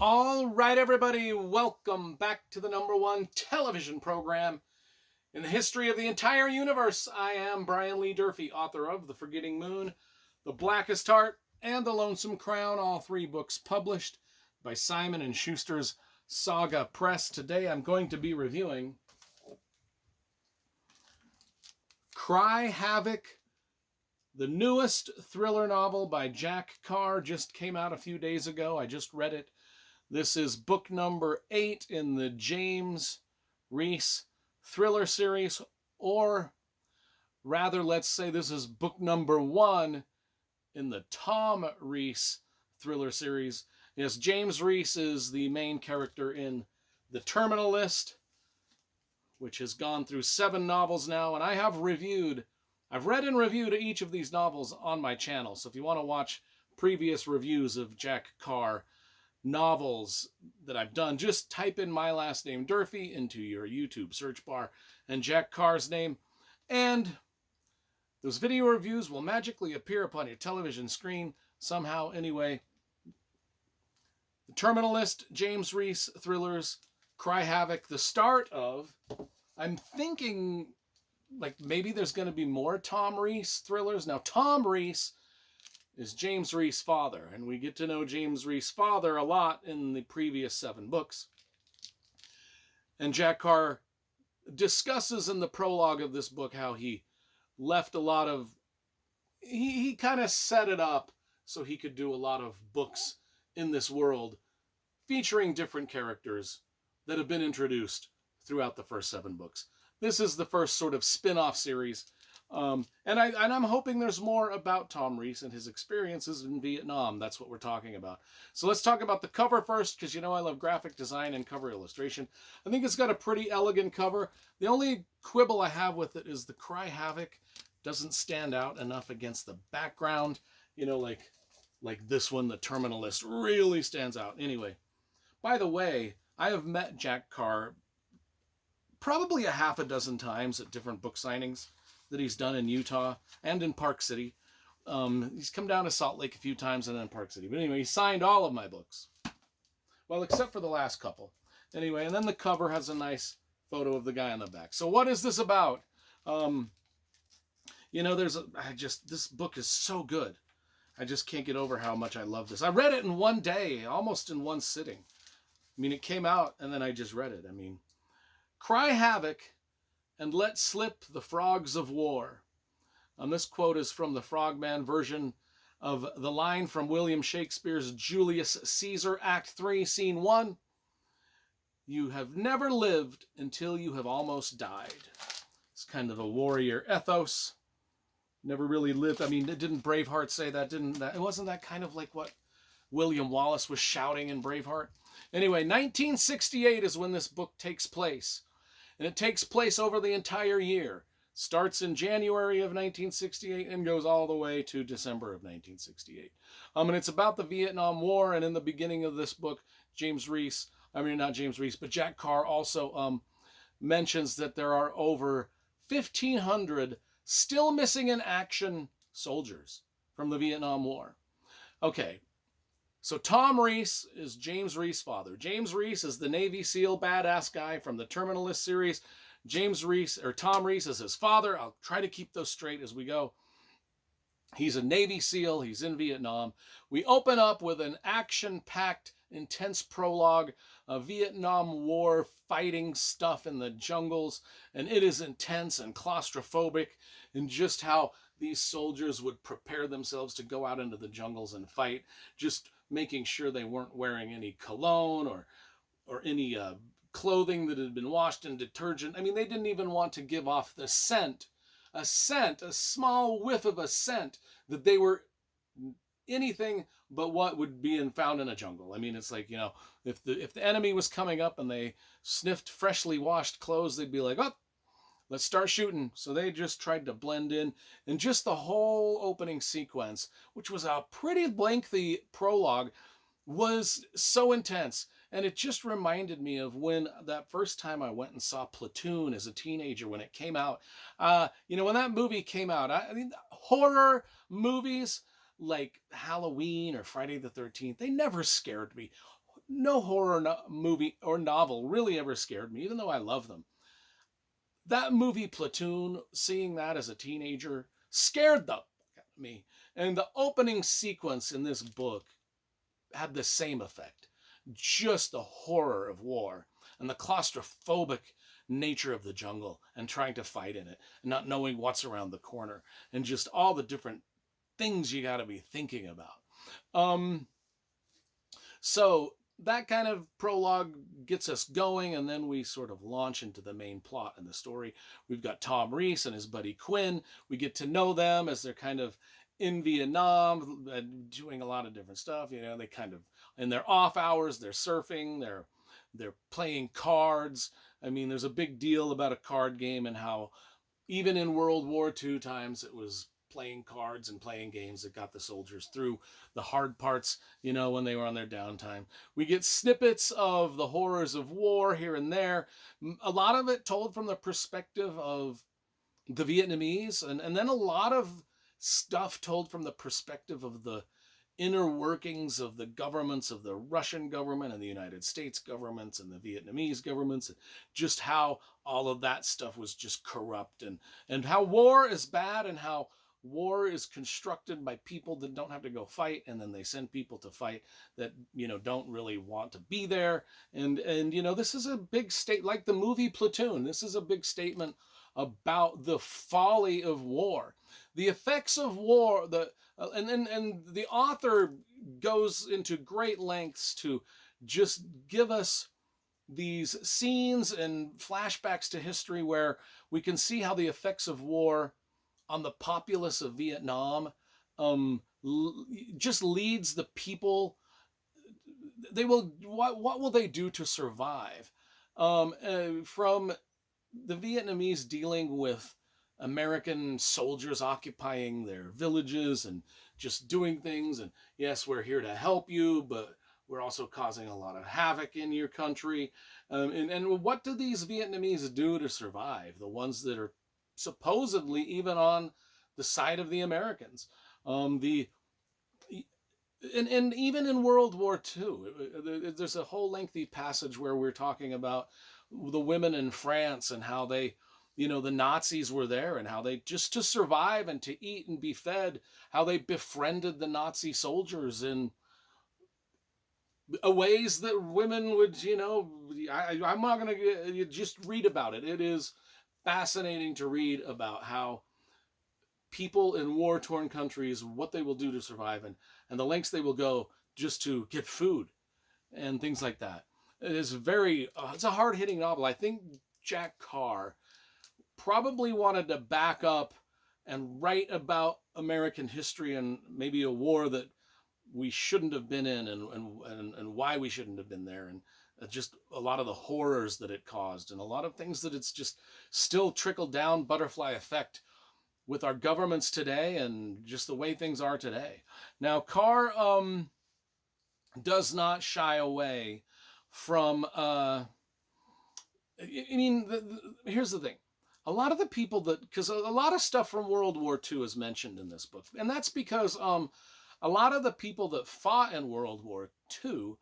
All right, everybody, welcome back to the #1 television program in the history of the entire universe. I am Brian Lee Durfee, author of The Forgetting Moon, The Blackest Heart, and The Lonesome Crown, all three books published by Simon & Schuster's Saga Press. Today I'm going to be reviewing Cry Havoc, the newest thriller novel by Jack Carr. Just came out a few days ago. I just read it. This is book number 8 in the James Reese thriller series, or rather, let's say this is book number 1 in the Tom Reese thriller series. Yes, James Reese is the main character in The Terminal List, which has gone through 7 novels now, and I've read and reviewed each of these novels on my channel. So if you want to watch previous reviews of Jack Carr novels that I've done, just type in my last name, Durfee, into your YouTube search bar and Jack Carr's name, and those video reviews will magically appear upon your television screen somehow. Anyway, The Terminal List, James Reese thrillers, Cry Havoc, the start of, I'm thinking like maybe there's going to be more Tom Reese thrillers. Now, Tom Reese is James Reese's father, and we get to know James Reese's father a lot in the previous 7 books. And Jack Carr discusses in the prologue of this book how he left a lot of, he kind of set it up so he could do a lot of books in this world featuring different characters that have been introduced throughout the first 7 books. This is the first sort of spin-off series. And I'm hoping there's more about Tom Reese and his experiences in Vietnam. That's what we're talking about. So let's talk about the cover first, because you know I love graphic design and cover illustration. I think it's got a pretty elegant cover. The only quibble I have with it is the Cry Havoc doesn't stand out enough against the background. You know, like this one, The Terminal List, really stands out. Anyway, by the way, I have met Jack Carr probably a half a dozen times at different book signings that he's done in Utah and in Park City. He's come down to Salt Lake a few times and then Park City. But anyway, he signed all of my books. Well, except for the last couple. Anyway, and then the cover has a nice photo of the guy on the back. So what is this about? You know, this book is so good. I just can't get over how much I love this. I read it in one day, almost in one sitting. I mean, it came out and then I just read it. I mean, Cry Havoc and let slip the frogs of war. This quote is from the Frogman version of the line from William Shakespeare's Julius Caesar, Act 3, Scene 1. You have never lived until you have almost died. It's kind of a warrior ethos. Never really lived. I mean, didn't Braveheart say that? Wasn't that kind of like what William Wallace was shouting in Braveheart? Anyway, 1968 is when this book takes place. And it takes place over the entire year. Starts in January of 1968 and goes all the way to December of 1968. And it's about the Vietnam War. And in the beginning of this book, Jack Carr also mentions that there are over 1,500 still missing in action soldiers from the Vietnam War. Okay. So Tom Reese is James Reese's father. James Reese is the Navy SEAL badass guy from the Terminal List series. Tom Reese is his father. I'll try to keep those straight as we go. He's a Navy SEAL. He's in Vietnam. We open up with an action-packed, intense prologue of Vietnam War fighting stuff in the jungles. And it is intense and claustrophobic, and just how these soldiers would prepare themselves to go out into the jungles and fight, just making sure they weren't wearing any cologne or any clothing that had been washed in detergent. I mean, they didn't even want to give off the scent, a small whiff of a scent, that they were anything but what would be found in a jungle. I mean, it's like, you know, if the enemy was coming up and they sniffed freshly washed clothes, they'd be like, oh, let's start shooting. So they just tried to blend in. And just the whole opening sequence, which was a pretty lengthy prologue, was so intense. And it just reminded me of when that first time I went and saw Platoon as a teenager when it came out. You know, when that movie came out, I mean, horror movies like Halloween or Friday the 13th, they never scared me. no horror movie or novel really ever scared me, even though I love them. That movie Platoon, seeing that as a teenager, scared the fuck out of me. And the opening sequence in this book had the same effect. Just the horror of war and the claustrophobic nature of the jungle and trying to fight in it and not knowing what's around the corner and just all the different things you got to be thinking about. So that kind of prologue gets us going, and then we sort of launch into the main plot and the story. We've got Tom Reese and his buddy Quinn. We get to know them as they're kind of in Vietnam, doing a lot of different stuff. You know, they kind of in their off hours, they're surfing, they're playing cards. I mean, there's a big deal about a card game and how even in World War II times it was playing cards and playing games that got the soldiers through the hard parts, you know, when they were on their downtime. We get snippets of the horrors of war here and there, a lot of it told from the perspective of the Vietnamese, and then a lot of stuff told from the perspective of the inner workings of the governments of the Russian government and the United States governments and the Vietnamese governments, and just how all of that stuff was just corrupt, and how war is bad, and how war is constructed by people that don't have to go fight, and then they send people to fight that, you know, don't really want to be there. And you know, this is a big state, like the movie Platoon, this is a big statement about the folly of war, the effects of war, and the author goes into great lengths to just give us these scenes and flashbacks to history where we can see how the effects of war on the populace of Vietnam just leads the people. They will, what will they do to survive? From the Vietnamese dealing with American soldiers occupying their villages and just doing things. And yes, we're here to help you, but we're also causing a lot of havoc in your country. And what do these Vietnamese do to survive? The ones that are supposedly even on the side of the Americans. And even in World War II, there's a whole lengthy passage where we're talking about the women in France and how they, you know, the Nazis were there and how they, just to survive and to eat and be fed, how they befriended the Nazi soldiers in ways that women would, you know, I'm not going to just read about it. It is fascinating to read about how people in war-torn countries, what they will do to survive, and the lengths they will go just to get food and things like that. It is very, it's a hard-hitting novel. I think Jack Carr probably wanted to back up and write about American history and maybe a war that we shouldn't have been in, and why we shouldn't have been there, and just a lot of the horrors that it caused, and a lot of things that it's just still trickled down butterfly effect with our governments today and just the way things are today. Now, Carr does not shy away from, I mean, here's the thing. A lot of the people that, because a lot of stuff from World War II is mentioned in this book, and that's because a lot of the people that fought in World War II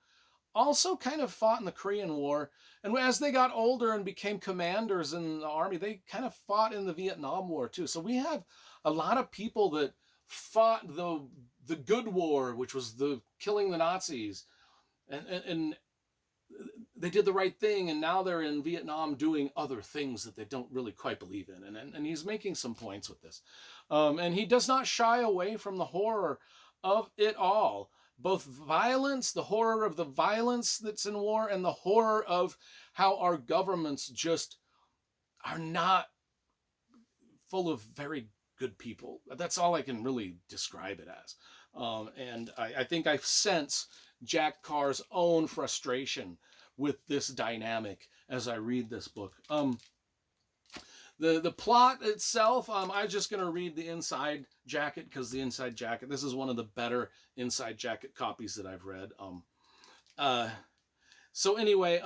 also kind of fought in the Korean War. And as they got older and became commanders in the army, they kind of fought in the Vietnam War too. So we have a lot of people that fought the good war, which was the killing the Nazis, and they did the right thing, and now they're in Vietnam doing other things that they don't really quite believe in. And he's making some points with this. And he does not shy away from the horror of it all. Both violence, the horror of the violence that's in war, and the horror of how our governments just are not full of very good people. That's all I can really describe it as. And I think I sense Jack Carr's own frustration with this dynamic as I read this book. The plot itself, I'm just going to read the inside jacket, because the inside jacket, this is one of the better inside jacket copies that I've read. So anyway,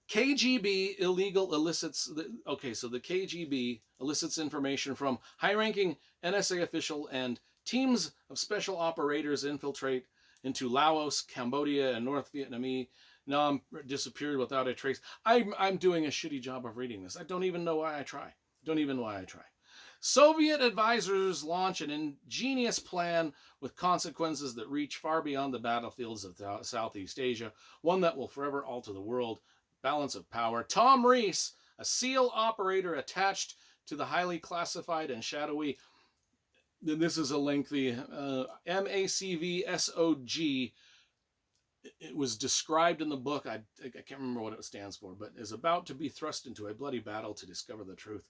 KGB illegal elicits, okay, so the KGB elicits information from high-ranking NSA official and Teams of special operators infiltrate into Laos, Cambodia, and North Vietnamese. Nam disappeared without a trace. I'm doing a shitty job of reading this. I don't even know why I try. Soviet advisors launch an ingenious plan with consequences that reach far beyond the battlefields of Southeast Asia, one that will forever alter the world. Balance of power. Tom Reese, a SEAL operator attached to the highly classified and shadowy, this is a lengthy, MACVSOG, it was described in the book, I can't remember what it stands for, but is about to be thrust into a bloody battle to discover the truth.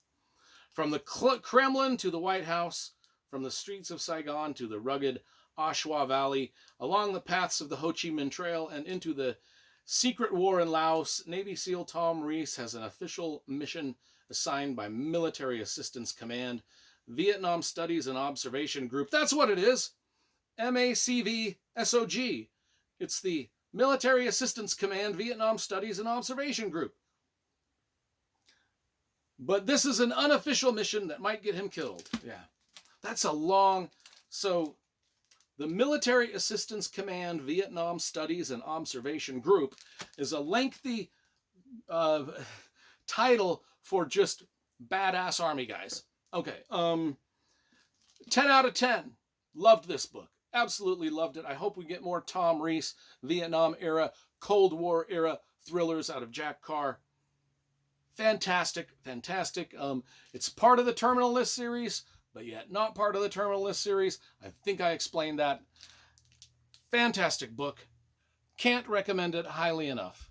From the Kremlin to the White House, from the streets of Saigon to the rugged Ashwa Valley, along the paths of the Ho Chi Minh Trail and into the secret war in Laos, Navy SEAL Tom Reese has an official mission assigned by Military Assistance Command, Vietnam Studies and Observation Group. That's what it is. MACVSOG. It's the Military Assistance Command, Vietnam Studies and Observation Group. But this is an unofficial mission that might get him killed. Yeah. That's a long... So, the Military Assistance Command, Vietnam Studies and Observation Group is a lengthy title for just badass army guys. Okay. 10 out of 10. Loved this book. Absolutely loved it. I hope we get more Tom Reese, Vietnam era, Cold War era thrillers out of Jack Carr. Fantastic. It's part of the Terminal List series, but yet not part of the Terminal List series. I think I explained that. Fantastic book. Can't recommend it highly enough.